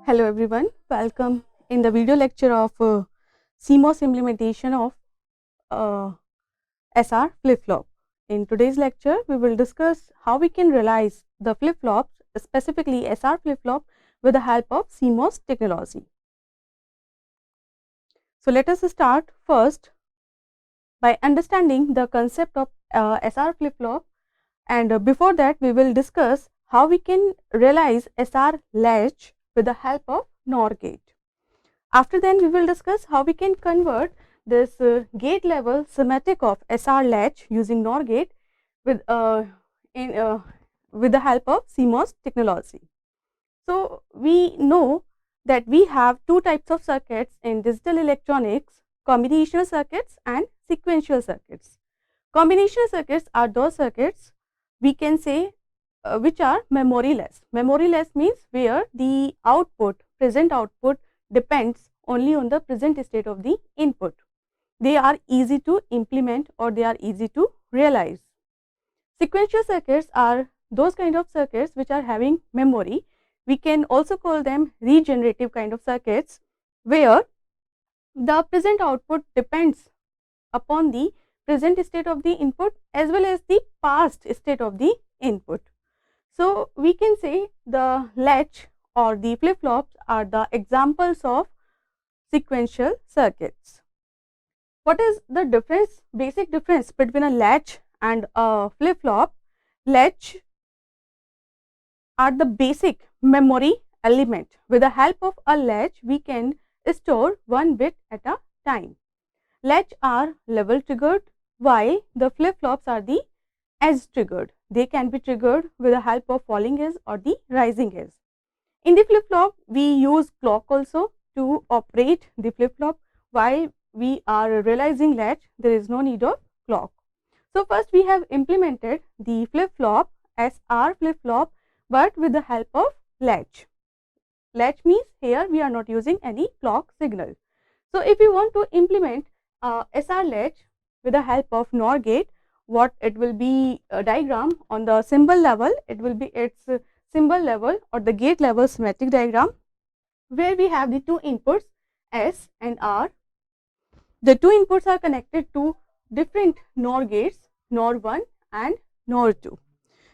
Hello everyone, welcome in the video lecture of CMOS implementation of SR flip-flop. In today's lecture, we will discuss how we can realize the flip-flops, specifically SR flip-flop, with the help of CMOS technology. So let us start first by understanding the concept of SR flip-flop, and before that we will discuss how we can realize SR-LATCH with the help of NOR gate. After then we will discuss how we can convert this gate level schematic of SR-LATCH using NOR gate with the help of CMOS technology. So we know that we have two types of circuits in digital electronics: combinational circuits and sequential circuits. Combinational circuits are those circuits we can say which are memoryless. Memoryless means where the present output depends only on the present state of the input. They are easy to implement or they are easy to realize. Sequential circuits are those kind of circuits which are having memory. We can also call them regenerative kind of circuits, where the present output depends upon the present state of the input as well as the past state of the input. So we can say the latch or the flip-flops are the examples of sequential circuits. What is the difference, basic difference between a latch and a flip-flop? Latch are the basic memory element. With the help of a latch, we can store one bit at a time. Latch are level triggered, while the flip-flops are the edge triggered. They can be triggered with the help of falling edge or the rising edge. In the flip-flop, we use clock also to operate the flip-flop. While we are realizing latch, there is no need of clock. So first we have implemented the flip-flop SR flip-flop, but with the help of latch. Latch means here we are not using any clock signal. So if we want to implement SR latch with the help of NOR gate, what it will be a diagram on the symbol level, it will be its symbol level or the gate level schematic diagram, where we have the two inputs S and R. The two inputs are connected to different NOR gates, NOR 1 and NOR 2.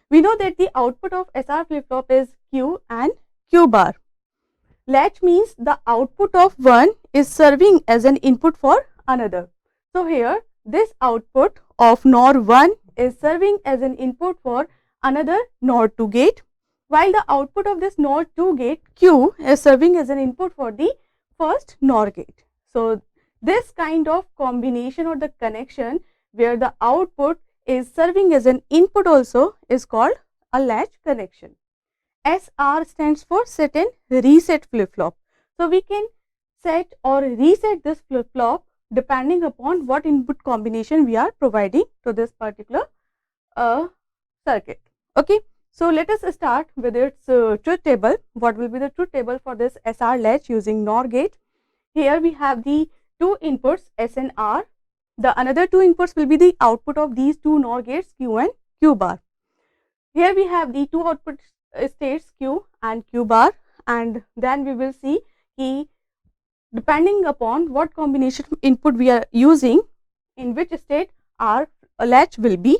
We know that the output of SR flip-flop is Q and Q bar. Latch means the output of one is serving as an input for another. So here this output of NOR 1 is serving as an input for another NOR 2 gate, while the output of this NOR 2 gate Q is serving as an input for the first NOR gate. So this kind of combination or the connection where the output is serving as an input also is called a latch connection. SR stands for set and reset flip-flop. So we can set or reset this flip-flop depending upon what input combination we are providing to this particular circuit. Okay, so let us start with its truth table. What will be the truth table for this SR latch using NOR gate? Here we have the two inputs S and R. The another two inputs will be the output of these two NOR gates Q and Q bar. Here we have the two output states Q and Q bar, and then we will see ki depending upon what combination input we are using, in which state our latch will be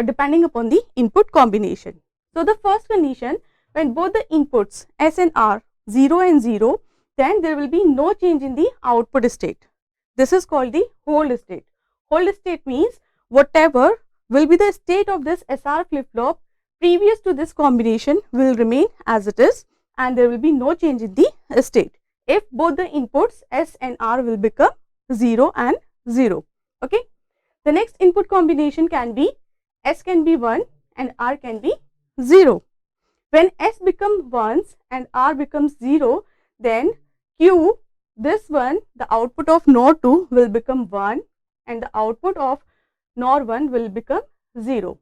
depending upon the input combination. So the first condition, when both the inputs S and R 0 and 0, then there will be no change in the output state. This is called the hold state. Hold state means whatever will be the state of this SR flip-flop previous to this combination will remain as it is, and there will be no change in the state if both the inputs S and R will become 0 and 0. Okay. The next input combination can be S can be 1 and R can be 0. When S becomes 1 and R becomes 0, then Q, this one, the output of NOR 2 will become 1 and the output of NOR 1 will become 0.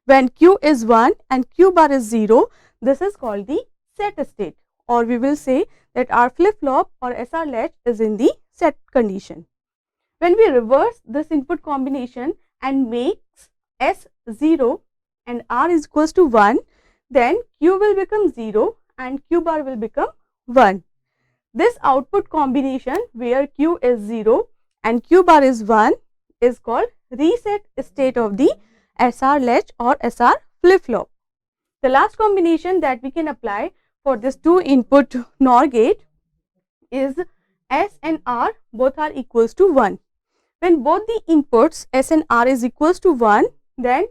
When Q is 1 and Q bar is 0, this is called the set state, or we will say that our flip-flop or SR latch is in the set condition. When we reverse this input combination and makes S 0 and R is equals to 1, then Q will become 0 and Q bar will become 1. This output combination where Q is 0 and Q bar is 1 is called reset state of the SR latch or SR flip flop. The last combination that we can apply for this 2 input NOR gate is S and R both are equals to 1. When both the inputs S and R is equals to 1, then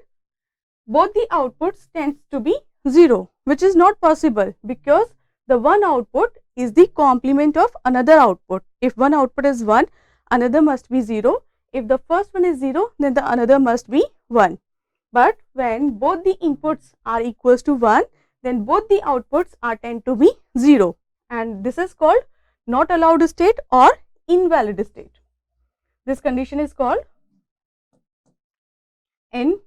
both the outputs tends to be 0, which is not possible because the one output is the complement of another output. If one output is 1, another must be 0. If the first one is 0, then the another must be 1. But when both the inputs are equals to 1, then both the outputs are tend to be 0, and this is called not allowed state or invalid state. This condition is called invalid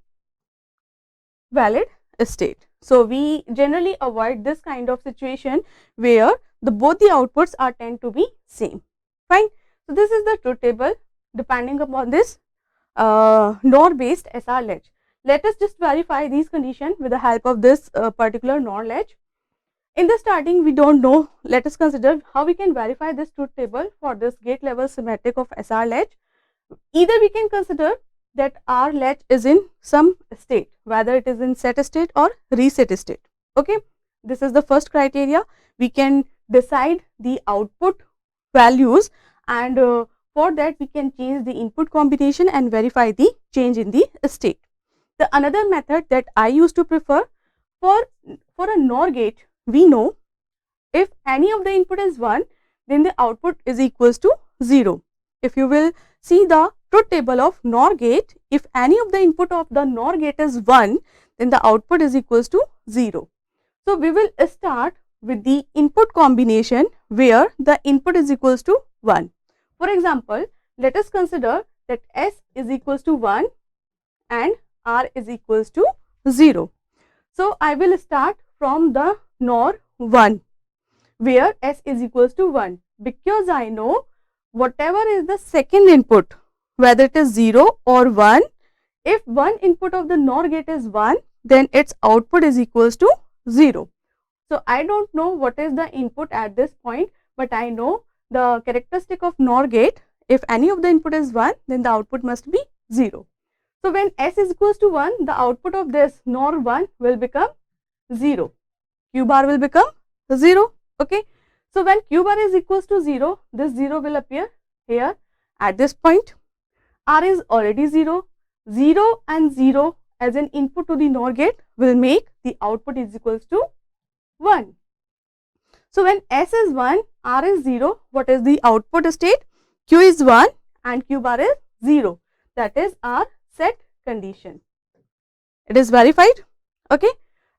state. So we generally avoid this kind of situation where both the outputs are tend to be same. Fine. So this is the truth table depending upon this NOR based SR latch. Let us just verify these conditions with the help of this particular NOR latch. In the starting, we don't know. Let us consider how we can verify this truth table for this gate level schematic of SR latch. Either we can consider that our latch is in some state, whether it is in set state or reset state. Okay, this is the first criteria. We can decide the output values, and for that we can change the input combination and verify the change in the state. The another method that I used to prefer for a NOR gate, we know if any of the input is 1, then the output is equals to 0. If you will see the truth table of NOR gate, if any of the input of the NOR gate is 1, then the output is equals to 0. So we will start with the input combination where the input is equals to 1. For example, let us consider that S is equals to 1 and R is equals to 0. So I will start from the NOR 1 where S is equals to 1, because I know whatever is the second input, whether it is 0 or 1, if one input of the NOR gate is 1, then its output is equals to 0. So I don't know what is the input at this point, but I know the characteristic of NOR gate, if any of the input is 1, then the output must be 0. So when S is equals to 1, the output of this NOR 1 will become 0. Q bar will become 0. Okay. So when Q bar is equals to 0, this 0 will appear here at this point. R is already 0. 0 and 0 as an input to the NOR gate will make the output is equals to 1. So when S is 1, R is 0, what is the output state? Q is 1 and Q bar is 0. That is our set condition. It is verified. Okay.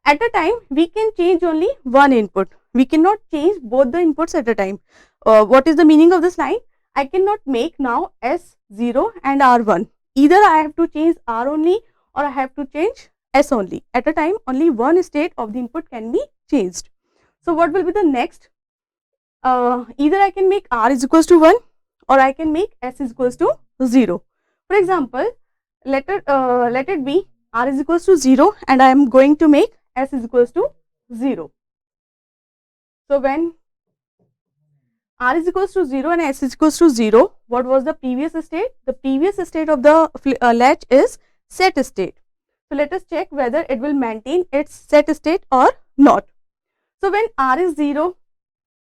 At a time, we can change only one input. We cannot change both the inputs at a time. What is the meaning of this line? I cannot make now S0 and R1. Either I have to change R only or I have to change S only. At a time, only one state of the input can be changed. So what will be the next? Either I can make R is equals to 1 or I can make S is equals to 0. For example, let it be R is equals to 0 and I am going to make S is equals to 0. So when R is equals to 0 and S is equals to 0, what was the previous state? The previous state of the latch is set state. So let us check whether it will maintain its set state or not. So when R is 0,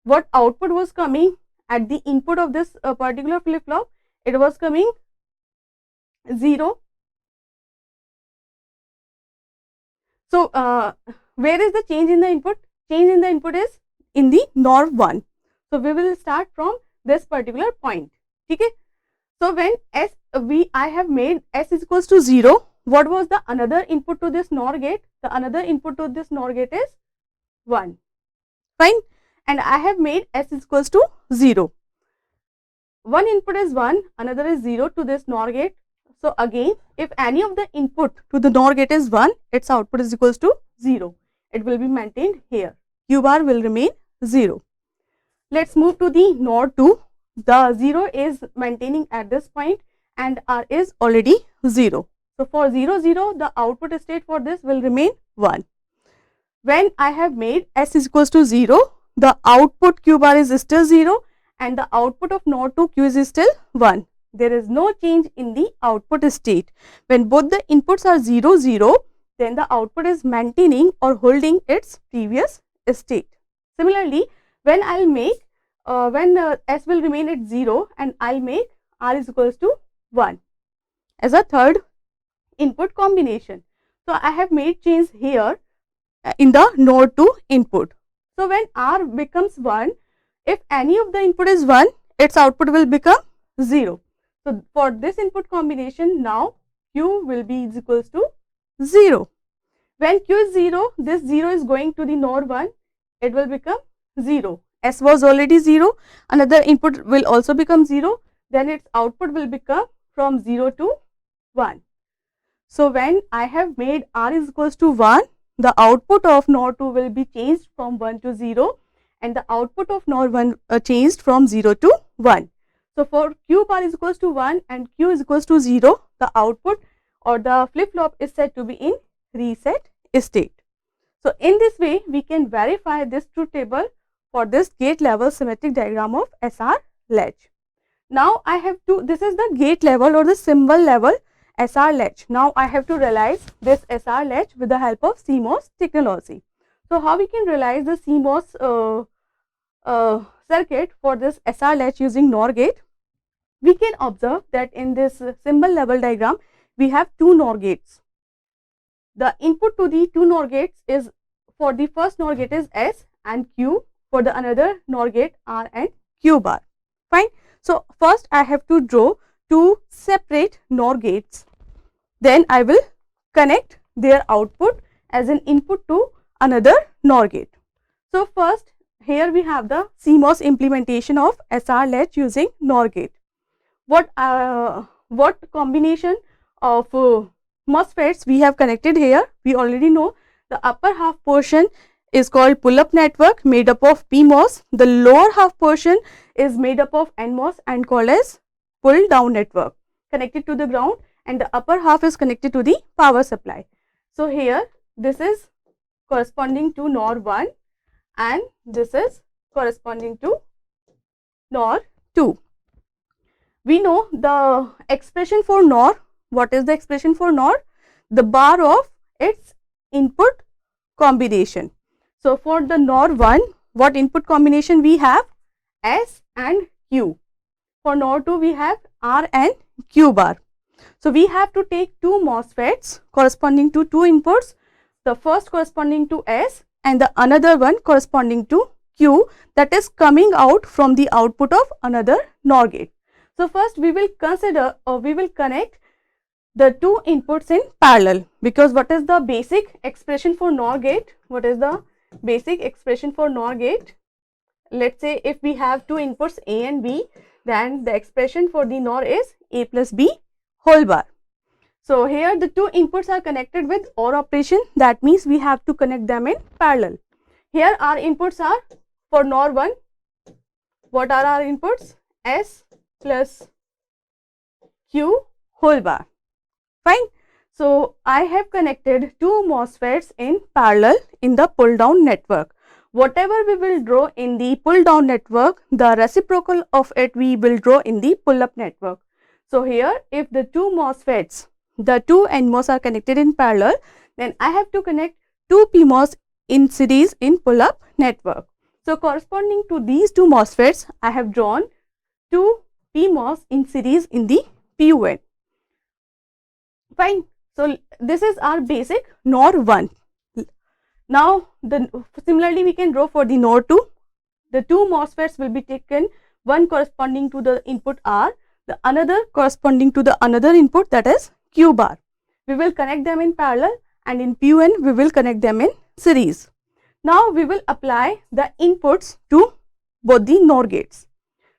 what output was coming at the input of this particular flip flop? It was coming 0. So where is the change in the input? Change in the input is in the NOR 1. So we will start from this particular point. Okay. So when I have made S is equals to 0, what was the another input to this NOR gate? The another input to this NOR gate is 1. Fine. And I have made S is equals to 0. One input is 1, another is 0 to this NOR gate. So again, if any of the input to the NOR gate is 1, its output is equals to 0. It will be maintained here. Q bar will remain 0. Let's move to the NOR 2. The 0 is maintaining at this point and R is already 0. So for 0, 0, the output state for this will remain 1. when I have made S is equals to 0, the output Q bar is still 0 and the output of NOR to Q is still 1. There is no change in the output state. When both the inputs are 0, 0, then the output is maintaining or holding its previous state. Similarly, when I will make, when S will remain at 0 and I will make R is equals to 1 as a third input combination. So, I have made change here in the NOR to input. So, when R becomes 1, if any of the input is 1, its output will become 0. So, for this input combination, now Q will be is equals to 0. When Q is 0, this 0 is going to the NOR 1, it will become 0. S was already 0, another input will also become 0, then its output will become from 0 to 1. So, when I have made R is equals to 1, the output of NOR 2 will be changed from 1 to 0 and the output of NOR 1 changed from 0 to 1. So, for Q bar is equals to 1 and Q is equals to 0, the output or the flip-flop is said to be in reset state. So, in this way, we can verify this truth table for this gate level symmetric diagram of SR-LATCH. Now, I have to, this is the gate level or the symbol level SR-LATCH. Now, I have to realize this SR-LATCH with the help of CMOS technology. So, how we can realize the CMOS circuit for this SR-LATCH using NOR gate? We can observe that in this symbol level diagram, we have two NOR gates. The input to the two NOR gates is, for the first NOR gate is S and Q, for the another NOR gate R and Q bar. Fine. So, first I have to draw two separate NOR gates. Then I will connect their output as an input to another NOR gate. So, first here we have the CMOS implementation of SR-LATCH using NOR gate. What combination of MOSFETs we have connected here? We already know the upper half portion is called pull-up network made up of PMOS. The lower half portion is made up of NMOS and called as pull-down network connected to the ground, and the upper half is connected to the power supply. So, here this is corresponding to NOR 1 and this is corresponding to NOR 2. We know the expression for NOR. What is the expression for NOR? The bar of its input combination. So, for the NOR 1, what input combination we have? S and Q. For NOR 2, we have R and Q bar. So, we have to take two MOSFETs corresponding to two inputs, the first corresponding to S and the another one corresponding to Q, that is coming out from the output of another NOR gate. So, first we will consider or we will connect the two inputs in parallel, because what is the basic expression for NOR gate? What is the basic expression for NOR gate? Let us say if we have two inputs A and B, then the expression for the NOR is A plus B whole bar. So, here the two inputs are connected with OR operation, that means we have to connect them in parallel. Here our inputs are for NOR 1, what are our inputs? S plus Q whole bar. Fine. So, I have connected two MOSFETs in parallel in the pull down network. Whatever we will draw in the pull down network, the reciprocal of it we will draw in the pull up network. So, here if the two MOSFETs, the two NMOS are connected in parallel, then I have to connect two PMOS in series in pull up network. So, corresponding to these two MOSFETs, I have drawn two PMOS in series in the PUN. Fine. So, this is our basic NOR 1. Now, similarly we can draw for the NOR 2. The two MOSFETs will be taken, one corresponding to the input R, the another corresponding to the another input, that is Q bar. We will connect them in parallel and in PUN we will connect them in series. Now, we will apply the inputs to both the NOR gates.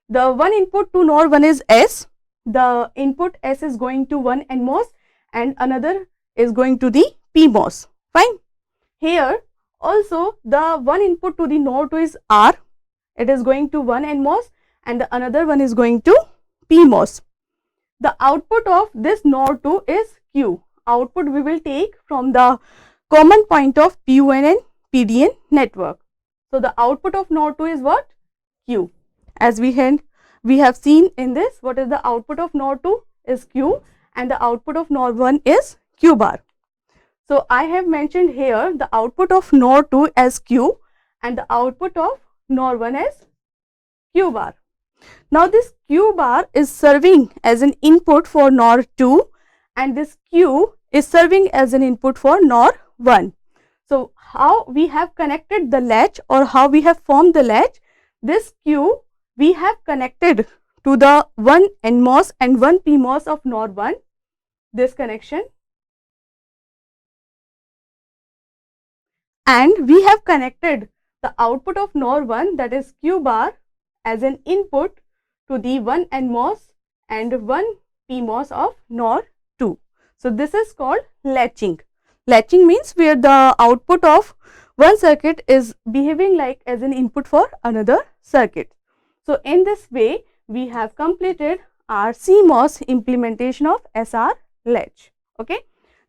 The one input to NOR 1 is S. The input S is going to one NMOS and another is going to the PMOS. Fine. Here also the one input to the NOR 2 is R. It is going to one NMOS and the another one is going to PMOS. The output of this NOR 2 is Q. Output we will take from the common point of PUN and PDN network. So the output of NOR 2 is what? Q. As we have seen in this, what is the output of NOR 2 is Q, and the output of NOR 1 is Q bar. So I have mentioned here the output of NOR 2 as Q and the output of NOR 1 as Q bar. Now this Q bar is serving as an input for NOR 2 and this Q is serving as an input for NOR 1. So how we have connected the latch, or how we have formed the latch? This Q we have connected to the one NMOS and one PMOS of NOR 1, this connection, and we have connected the output of NOR 1, that is Q bar, as an input to the one NMOS and one PMOS of NOR 2. So this is called latching. Latching means where the output of one circuit is behaving like as an input for another circuit. So in this way we have completed our CMOS implementation of SR-LATCH. Okay.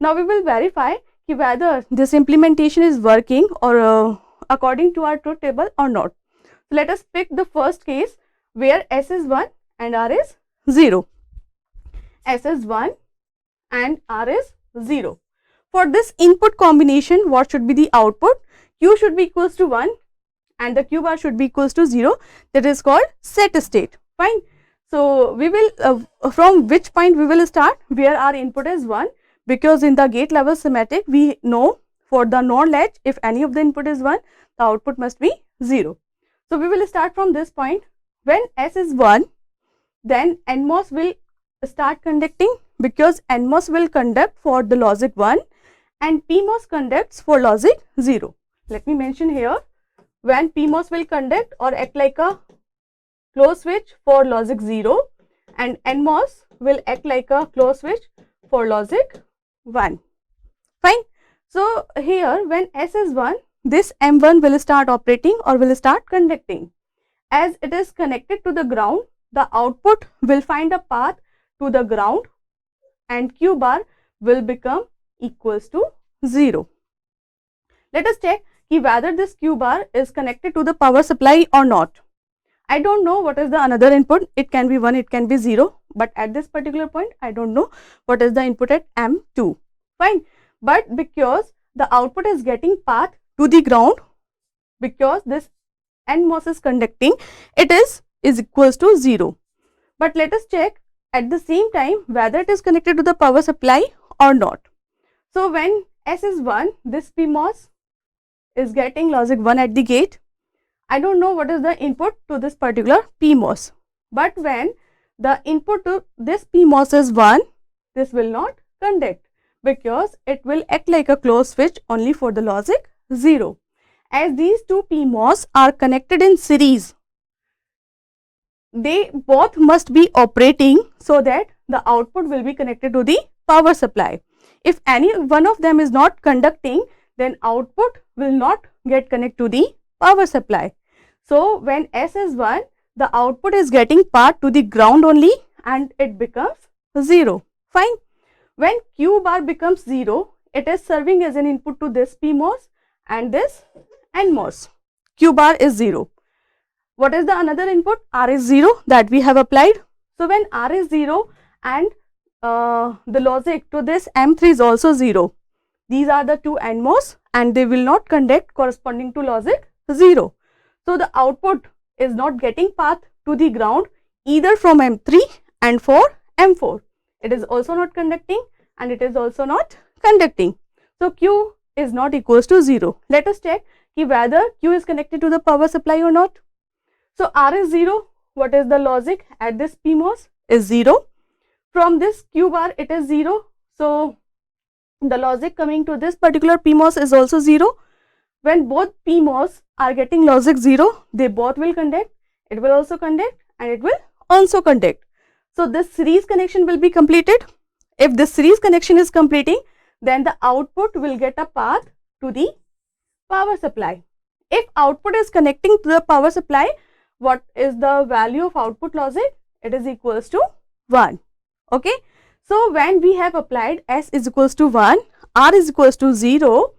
Now we will verify whether this implementation is working or according to our truth table or not. So let us pick the first case where S is 1 and R is 0. S is 1 and R is 0. For this input combination, what should be the output? Q should be equals to 1 and the Q bar should be equals to 0. That is called set state. Fine. So we will from which point we will start? Where our input is 1, because in the gate level schematic we know for the NOR latch, if any of the input is 1, the output must be 0. So we will start from this point. When S is 1, then NMOS will start conducting, because NMOS will conduct for the logic 1 and PMOS conducts for logic 0. Let me mention here, when PMOS will conduct or act like a close switch for logic 0 and NMOS will act like a close switch for logic 1. Fine. So here when S is 1, this M1 will start operating or will start conducting. As it is connected to the ground, the output will find a path to the ground and Q bar will become equals to 0. Let us check whether this Q bar is connected to the power supply or not. I don't know what is the another input. It can be 1, it can be 0, but at this particular point I don't know what is the input at M2. Fine. But because the output is getting path to the ground, because this NMOS is conducting, it is equals to 0. But let us check at the same time whether it is connected to the power supply or not. So when S is 1, this PMOS is getting logic 1 at the gate. I don't know what is the input to this particular PMOS, but when the input to this PMOS is 1, this will not conduct, because it will act like a closed switch only for the logic 0. As these two PMOS are connected in series, they both must be operating so that the output will be connected to the power supply. If any one of them is not conducting, then output will not get connected to the power supply. So when S is 1, the output is getting path to the ground only and it becomes 0. Fine. When Q bar becomes 0, it is serving as an input to this PMOS and this NMOS. Q bar is 0. What is the another input? R is 0 that we have applied. So when R is 0 and the logic to this M3 is also 0. These are the two NMOS and they will not conduct corresponding to logic 0. So the output is not getting path to the ground either from M3 and for M4. It is also not conducting and it is also not conducting. So Q is not equals to 0. Let us check whether Q is connected to the power supply or not. So R is 0. What is the logic at this PMOS? Is 0. From this Q bar it is 0. So the logic coming to this particular PMOS is also 0. When both PMOS are getting logic 0, they both will conduct. It will also conduct and it will also conduct. So this series connection will be completed. If this series connection is completing, then the output will get a path to the power supply. If output is connecting to the power supply, what is the value of output logic? It is equals to 1. Okay. So when we have applied S is equals to 1, R is equals to 0,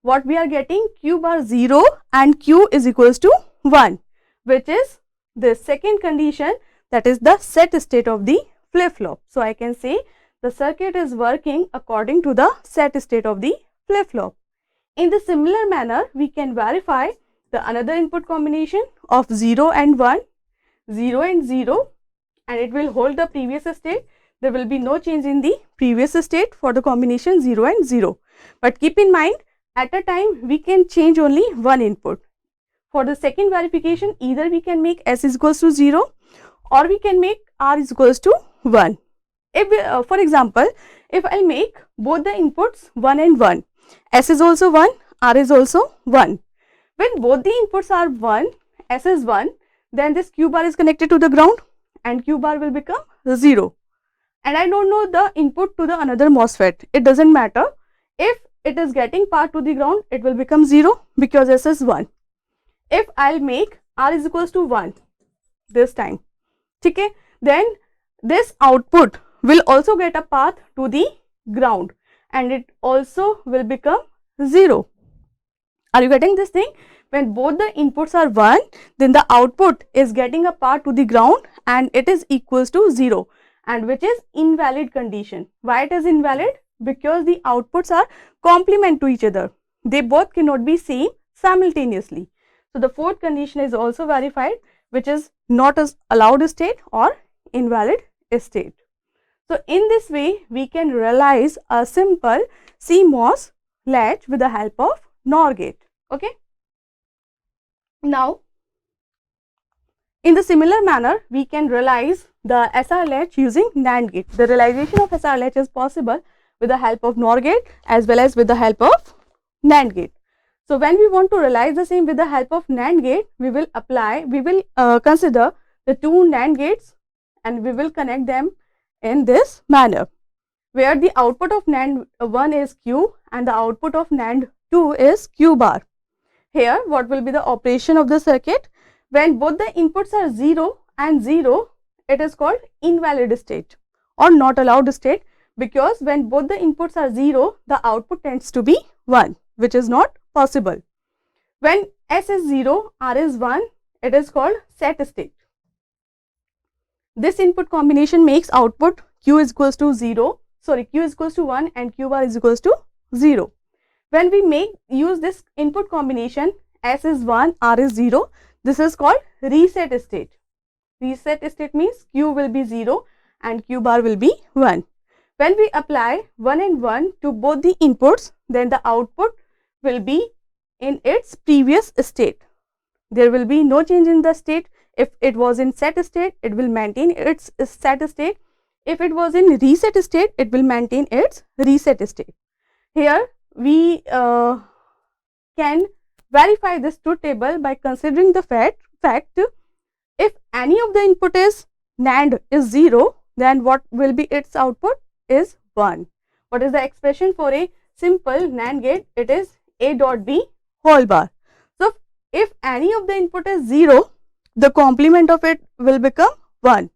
what we are getting? Q bar 0 and Q is equals to 1, which is the second condition, that is the set state of the flip-flop. So, I can say the circuit is working according to the set state of the flip-flop. In the similar manner, we can verify the another input combination of 0 and 1, 0 and 0, and it will hold the previous state. There will be no change in the previous state for the combination 0 and 0. But keep in mind, at a time we can change only one input. For the second verification, either we can make S is equals to 0 or we can make R is equals to 1. If we, for example, if I make both the inputs 1 and 1, S is also 1, R is also 1. When both the inputs are 1, S is 1, then this Q bar is connected to the ground and Q bar will become 0. And I don't know the input to the another MOSFET. It doesn't matter. If it is getting power to the ground, it will become 0 because S is 1. If I'll make R is equals to 1 this time, okay, then this output will also get a path to the ground and it also will become 0. Are you getting this thing? When both the inputs are 1, then the output is getting a path to the ground and it is equals to 0, and which is invalid condition. Why it is invalid? Because the outputs are complement to each other. They both cannot be same simultaneously. So, the fourth condition is also verified, which is not as allowed state or invalid state. So, in this way, we can realize a simple CMOS latch with the help of NOR gate. Okay. Now, in the similar manner, we can realize the SR-LATCH using NAND gate. The realization of SR-LATCH is possible with the help of NOR gate as well as with the help of NAND gate. So, when we want to realize the same with the help of NAND gate, we will consider the two NAND gates and we will connect them in this manner, where the output of NAND 1 is Q and the output of NAND 2 is Q bar. Here, what will be the operation of the circuit? When both the inputs are 0 and 0, it is called invalid state or not allowed state, because when both the inputs are 0, the output tends to be 1, which is not possible. When S is 0, R is 1, it is called set state. This input combination makes output Q is equals to 1 and Q bar is equals to 0. When we use this input combination, S is 1, R is 0, this is called reset state. Reset state means Q will be 0 and Q bar will be 1. When we apply 1 and 1 to both the inputs, then the output will be in its previous state. There will be no change in the state. If it was in set state, it will maintain its set state. If it was in reset state, it will maintain its reset state. Here we can verify this truth table by considering the fact if any of the input is NAND is 0, then what will be its output is 1. What is the expression for a simple NAND gate? It is A dot B whole bar. So, if any of the input is 0, the complement of it will become 1.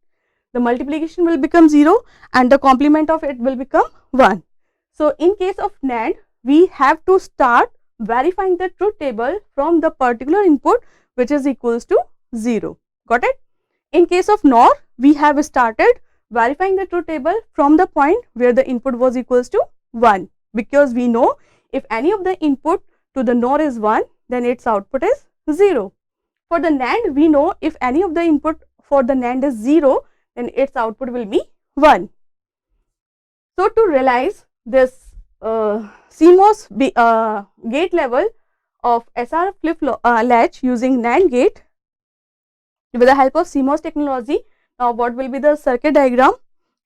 The multiplication will become 0 and the complement of it will become 1. So, in case of NAND, we have to start verifying the truth table from the particular input which is equals to 0. Got it? In case of NOR, we have started verifying the truth table from the point where the input was equals to 1, because we know if any of the input to the NOR is 1, then its output is 0. For the NAND, we know if any of the input for the NAND is 0, then its output will be 1. So, to realize this CMOS gate level of SR flip-flop latch using NAND gate with the help of CMOS technology, now what will be the circuit diagram?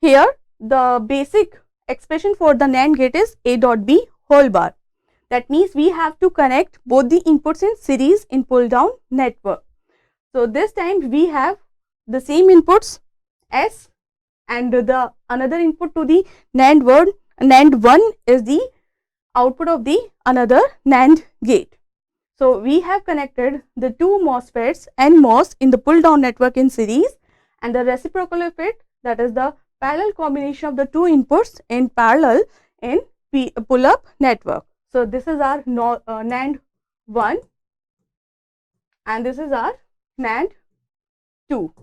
Here, the basic expression for the NAND gate is A dot B whole bar. That means we have to connect both the inputs in series in pull down network. So, this time we have the same inputs S and the another input to the NAND 1 is the output of the another NAND gate. So, we have connected the two MOSFETs NMOS in the pull down network in series, and the reciprocal of it, that is the parallel combination of the two inputs in parallel in pull up network. So this is our NAND 1 and this is our NAND 2.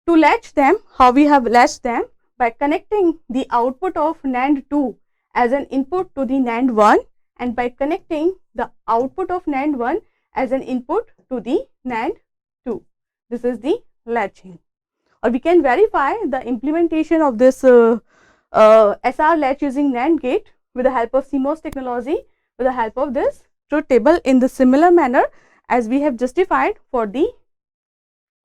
To latch them, how we have latched them? By connecting the output of NAND 2 as an input to the NAND 1 and by connecting the output of NAND 1 as an input to the NAND 2. This is the latching. Or we can verify the implementation of this SR latch using NAND gate with the help of CMOS technology with the help of this truth table in the similar manner as we have justified for the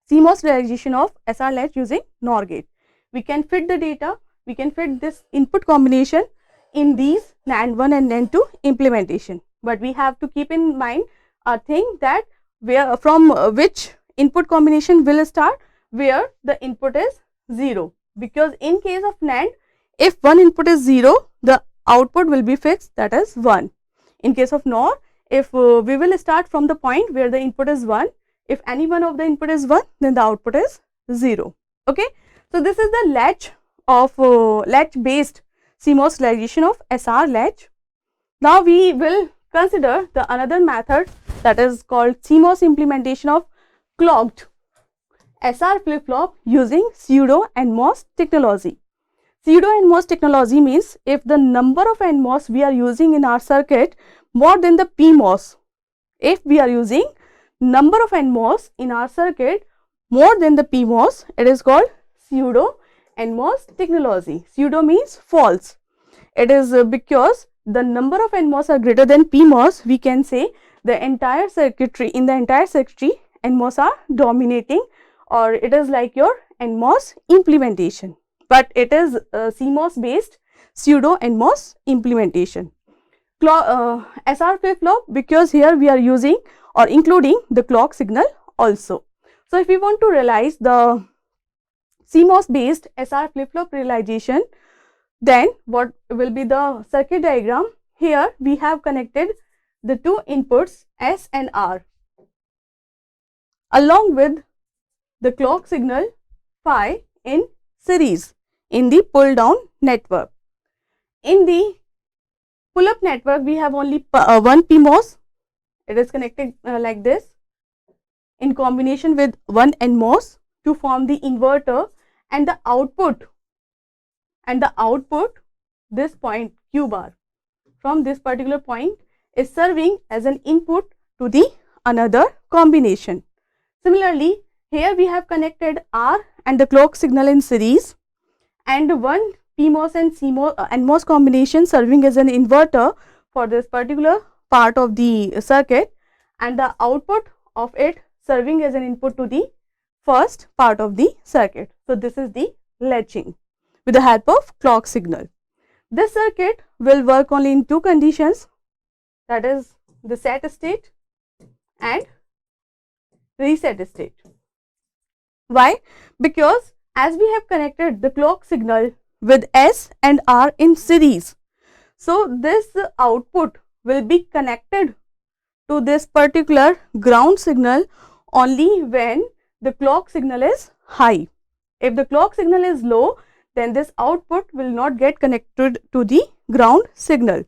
CMOS realization of SR latch using NOR gate. We can fit the data, we can fit this input combination in these NAND 1 and NAND 2 implementation. But we have to keep in mind a thing that where from which input combination will start where the input is 0, because in case of NAND, if one input is 0, the output will be fixed, that is 1. In case of NOR, if we will start from the point where the input is 1, if any one of the input is 1, then the output is 0. Okay. So this is the latch of latch based CMOS realization of SR latch. Now we will consider the another method that is called CMOS implementation of clocked SR flip-flop using pseudo NMOS technology. Pseudo NMOS technology means if the number of NMOS we are using in our circuit more than the PMOS, if we are using number of NMOS in our circuit more than the PMOS, it is called pseudo NMOS technology. Pseudo means false. It is because the number of NMOS are greater than PMOS, we can say the entire circuitry, in the entire circuitry NMOS are dominating, or it is like your NMOS implementation, but it is CMOS based pseudo NMOS implementation. SR flip-flop, because here we are using or including the clock signal also. So if we want to realize the CMOS based SR flip-flop realization, then what will be the circuit diagram? Here we have connected the two inputs S and R along with the clock signal phi in series in the pull down network. In the pull up network, we have only one PMOS. It is connected like this in combination with one NMOS to form the inverter, and the output this point Q bar from this particular point is serving as an input to the another combination. Similarly, here we have connected R and the clock signal in series and one PMOS and CMOS NMOS combination serving as an inverter for this particular part of the circuit, and the output of it serving as an input to the first part of the circuit. So this is the latching with the help of clock signal. This circuit will work only in two conditions, that is the set state and reset state. Why? Because as we have connected the clock signal with S and R in series, so this output will be connected to this particular ground signal only when the clock signal is high. If the clock signal is low, then this output will not get connected to the ground signal.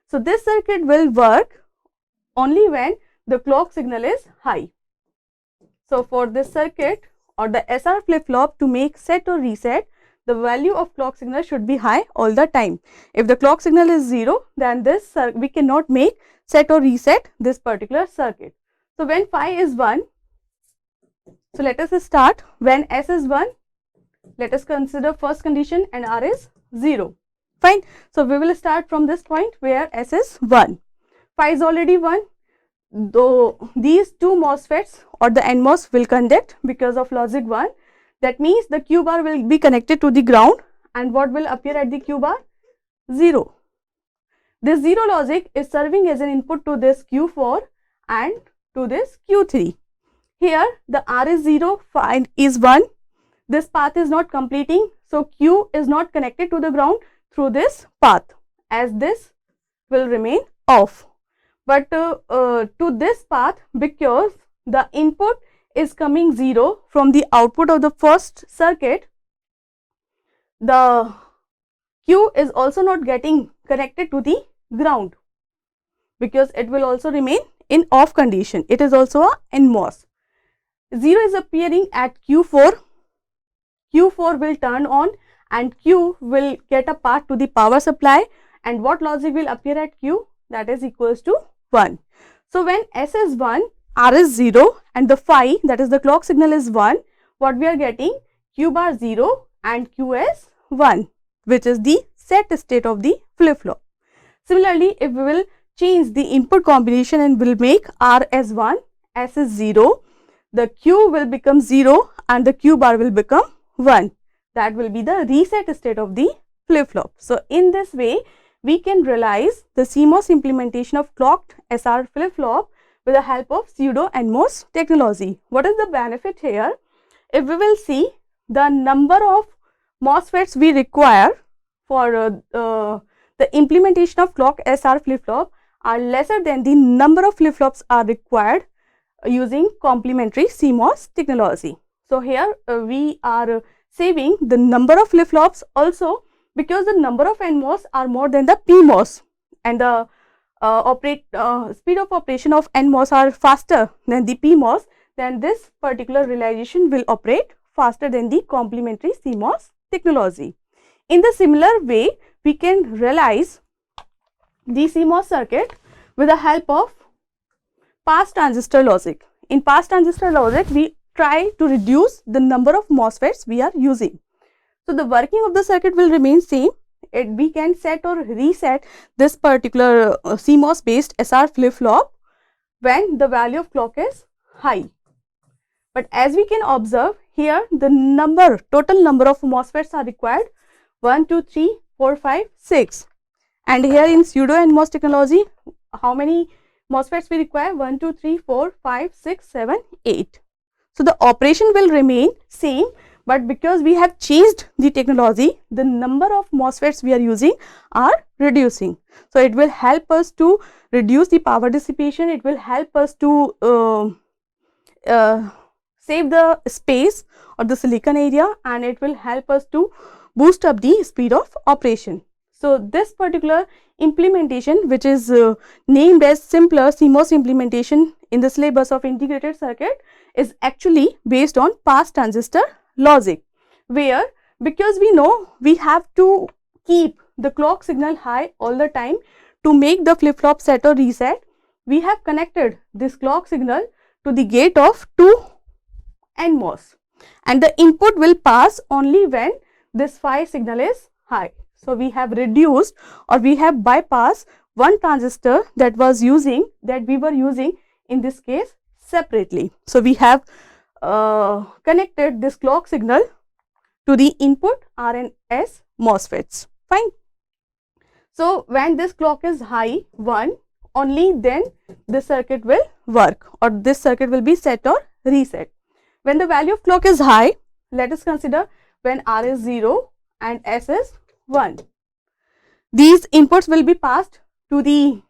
So this circuit will work only when the clock signal is high. So for this circuit or the SR flip-flop, to make set or reset, the value of clock signal should be high all the time. If the clock signal is 0, then this we cannot make set or reset this particular circuit. So when phi is 1, so let us start. When S is 1, let us consider first condition and R is 0. Fine. So we will start from this point where S is 1. Phi is already 1. Though these two MOSFETs or the NMOS will conduct because of logic 1. That means the Q bar will be connected to the ground, and what will appear at the Q bar? 0. This 0 logic is serving as an input to this Q4 and to this Q3. Here the R is 0, phi is 1. This path is not completing, so Q is not connected to the ground through this path, as this will remain off. But to this path, because the input is coming 0 from the output of the first circuit, the Q is also not getting connected to the ground, because it will also remain in off condition. It is also a NMOS. 0 is appearing at Q4. Q4 will turn on and Q will get a path to the power supply, and what logic will appear at Q? That is equals to 1. So when S is 1, R is 0 and the phi, that is the clock signal, is 1, what we are getting? Q bar 0 and Q is 1, which is the set state of the flip-flop. Similarly, if we will change the input combination and will make R as 1, S is 0, the Q will become 0 and the Q bar will become 1. That will be the reset state of the flip-flop. So in this way, we can realize the CMOS implementation of clocked SR flip-flop with the help of pseudo NMOS technology. What is the benefit here? If we will see, the number of MOSFETs we require for the implementation of clocked SR flip-flop are lesser than the number of flip-flops are required using complementary CMOS technology. So here we are saving the number of flip-flops also, because the number of NMOS are more than the PMOS, and the speed of operation of NMOS are faster than the PMOS, then this particular realization will operate faster than the complementary CMOS technology. In the similar way, we can realize the CMOS circuit with the help of pass transistor logic. In pass transistor logic, we try to reduce the number of MOSFETs we are using. So the working of the circuit will remain same. We can set or reset this particular CMOS based SR flip-flop when the value of clock is high. But as we can observe here, the total number of MOSFETs are required 1, 2, 3, 4, 5, 6. And here in pseudo NMOS technology, how many MOSFETs we require? 1, 2, 3, 4, 5, 6, 7, 8. So the operation will remain same, but because we have changed the technology, the number of MOSFETs we are using are reducing. So it will help us to reduce the power dissipation. It will help us to save the space or the silicon area, and it will help us to boost up the speed of operation. So this particular implementation, which is named as simpler CMOS implementation in the syllabus of integrated circuit, is actually based on pass transistor logic, where because we know we have to keep the clock signal high all the time to make the flip-flop set or reset, we have connected this clock signal to the gate of 2 NMOS, and the input will pass only when this phi signal is high. So we have reduced or we have bypassed one transistor that we were using in this case separately. So we have connected this clock signal to the input R and S MOSFETs. Fine. So when this clock is high 1, only then this circuit will work, or this circuit will be set or reset. When the value of clock is high, let us consider when R is 0 and S is 1. These inputs will be passed to the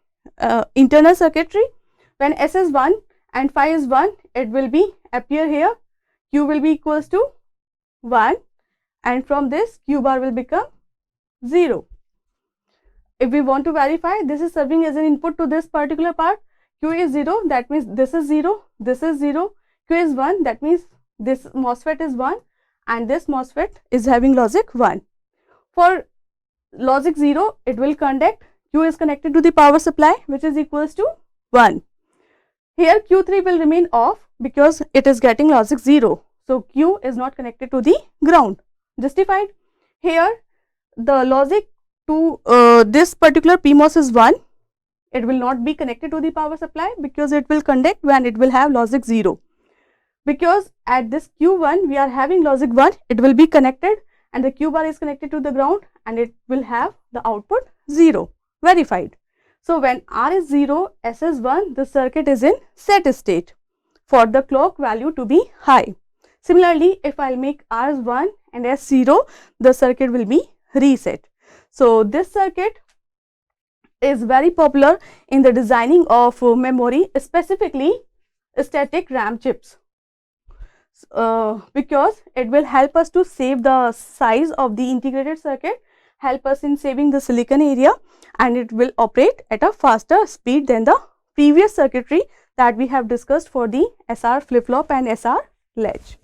internal circuitry. When S is 1 and phi is 1, it will be appear here. Q will be equals to 1, and from this Q bar will become 0. If we want to verify, this is serving as an input to this particular part. Q is 0, that means this is 0, this is 0. Q is 1, that means this MOSFET is 1 and this MOSFET is having logic 1. For logic 0, it will conduct. Q is connected to the power supply, which is equals to 1. Here Q3 will remain off because it is getting logic 0. So Q is not connected to the ground. Justified. Here the logic to this particular PMOS is 1. It will not be connected to the power supply because it will conduct when it will have logic 0. Because at this Q1 we are having logic 1, it will be connected and the Q bar is connected to the ground and it will have the output 0. Verified. So when R is 0, S is 1, the circuit is in set state for the clock value to be high. Similarly, if I will make R is 1 and S 0, the circuit will be reset. So this circuit is very popular in the designing of memory, specifically static RAM chips, because it will help us to save the size of the integrated circuit help us in saving the silicon area, and it will operate at a faster speed than the previous circuitry that we have discussed for the SR flip-flop and SR latch.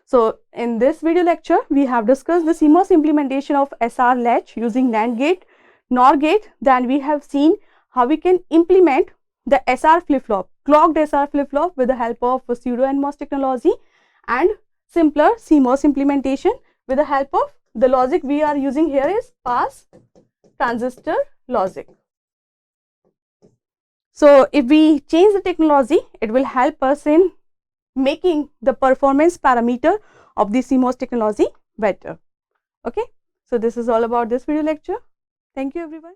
So, in this video lecture, we have discussed the CMOS implementation of SR latch using NAND gate, NOR gate. Then we have seen how we can implement the SR flip-flop, clocked SR flip-flop with the help of Pseudo NMOS technology, and simpler CMOS implementation with the help of the logic we are using here is pass transistor logic. So, if we change the technology, it will help us in making the performance parameter of the CMOS technology better. Okay. So, this is all about this video lecture. Thank you everyone.